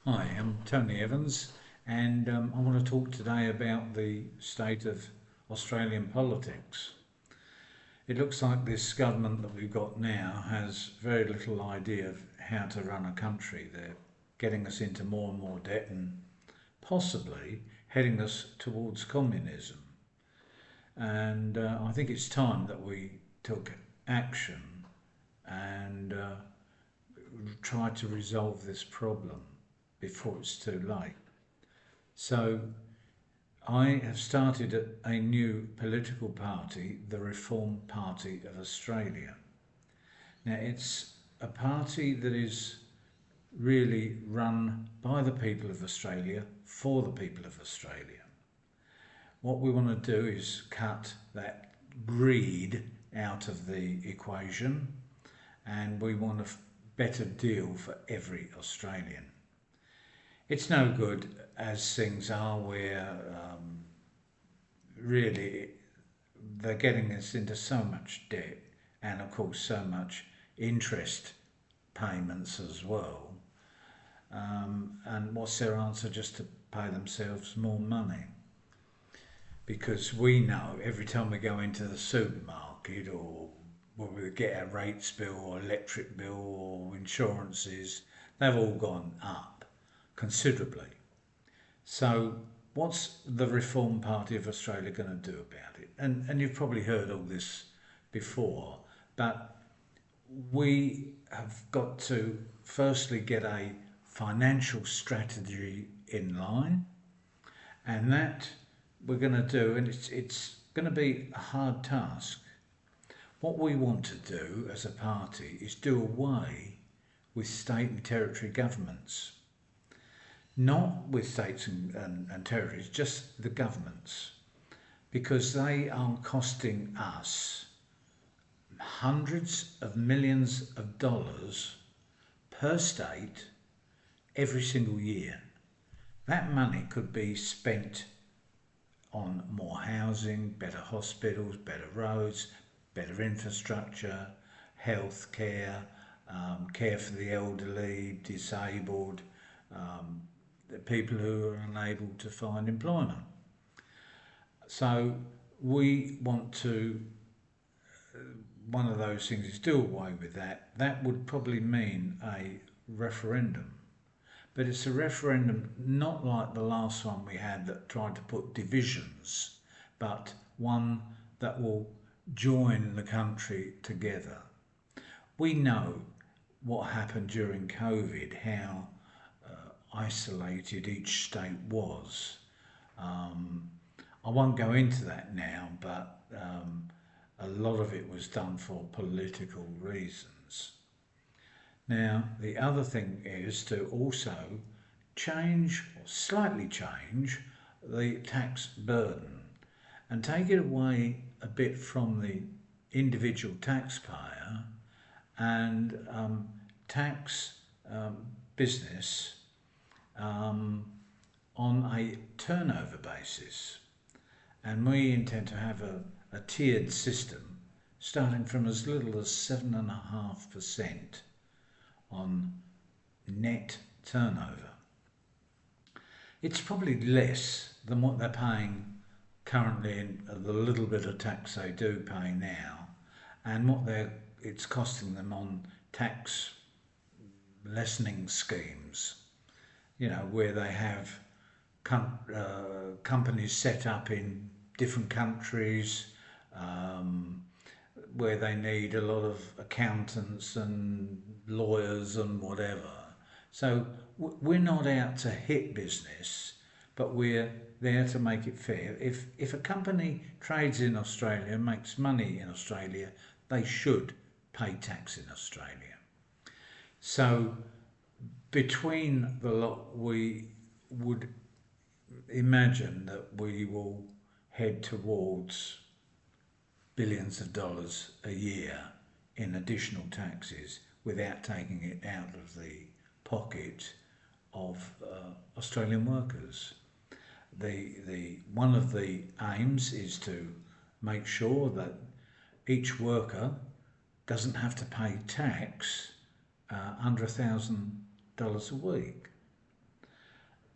Hi, I'm Tony Evans, and I want to talk today about the state of Australian politics. It looks like this government that we've got now has very little idea of how to run a country. They're getting us into more and more debt and possibly heading us towards communism. And I think it's time that we took action and tried to resolve this problem before it's too late. So I have started a new political party, the Reform Party of Australia. Now, it's a party that is really run by the people of Australia for the people of Australia. What we want to do is cut that greed out of the equation, and we want a better deal for every Australian. It's no good as things are where really they're getting us into so much debt and of course so much interest payments as well. And what's their answer? Just to pay themselves more money. Because we know every time we go into the supermarket or when we get our rates bill or electric bill or insurances, they've all gone up considerably. So what's the Reform Party of Australia going to do about it? And you've probably heard all this before, but we have got to firstly get a financial strategy in line, and that we're going to do, and it's going to be a hard task. What we want to do as a party is do away with state and territory governments, not with states and territories, just the governments, because they are costing us hundreds of millions of dollars per state every single year. That money could be spent on more housing, better hospitals, better roads, better infrastructure, health care, care for the elderly, disabled, the people who are unable to find employment. So we want to, one of those things is do away with that. That would probably mean a referendum. But it's a referendum not like the last one we had that tried to put divisions, but one that will join the country together. We know what happened during COVID, how isolated each state was. I won't go into that now, but a lot of it was done for political reasons. Now, the other thing is to also change or slightly change the tax burden and take it away a bit from the individual taxpayer and tax business on a turnover basis. And we intend to have a tiered system starting from as little as 7.5% on net turnover. It's probably less than what they're paying currently in the little bit of tax they do pay now, and what it's costing them on tax lessening schemes. Where they have companies set up in different countries, where they need a lot of accountants and lawyers and whatever. So we're not out to hit business, but we're there to make it fair. If a company trades in Australia and makes money in Australia, they should pay tax in Australia. So between the lot, we would imagine that we will head towards billions of dollars a year in additional taxes without taking it out of the pocket of Australian workers. The one of the aims is to make sure that each worker doesn't have to pay tax under $1,000 a week.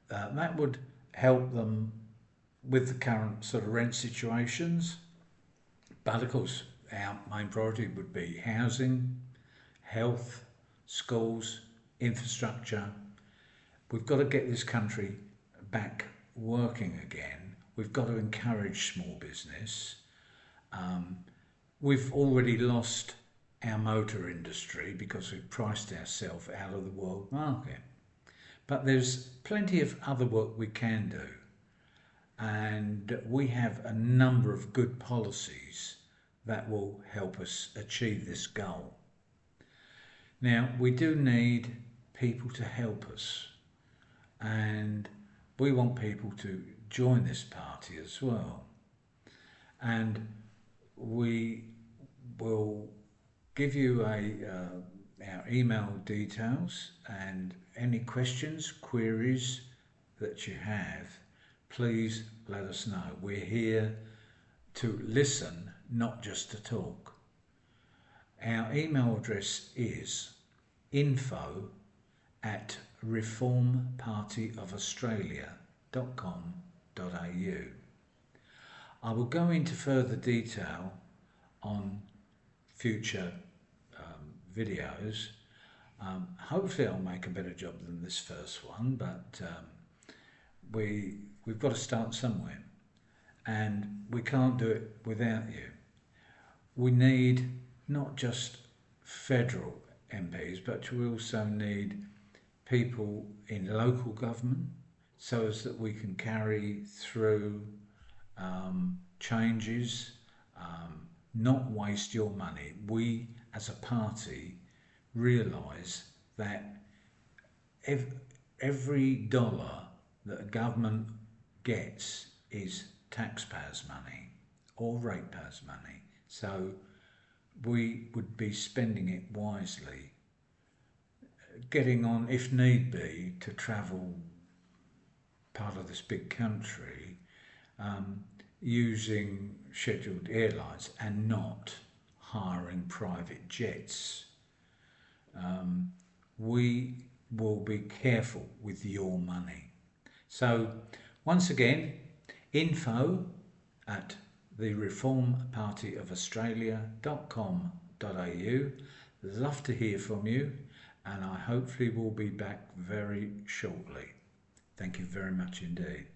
That would help them with the current sort of rent situations. But of course, our main priority would be housing, health, schools, infrastructure. We've got to get this country back working again. We've got to encourage small business. We've already lost our motor industry because we've priced ourselves out of the world market. But there's plenty of other work we can do. And we have a number of good policies that will help us achieve this goal. Now, we do need people to help us, and we want people to join this party as well. And we will give you our email details, and any questions, queries that you have, please let us know. We're here to listen, not just to talk. Our email address is info@reformpartyofaustralia.com.au. I will go into further detail on future videos. Hopefully I'll make a better job than this first one, but we've got to start somewhere, and we can't do it without you. We need not just federal MPs, but we also need people in local government so as that we can carry through changes, not waste your money. We as a party realise that every dollar that a government gets is taxpayers' money or ratepayers' money. So we would be spending it wisely, getting on, if need be, to travel part of this big country, using scheduled airlines and not hiring private jets. We will be careful with your money. So once again, info@thereformpartyofaustralia.com.au. Love to hear from you, and I hopefully will be back very shortly. Thank you very much indeed.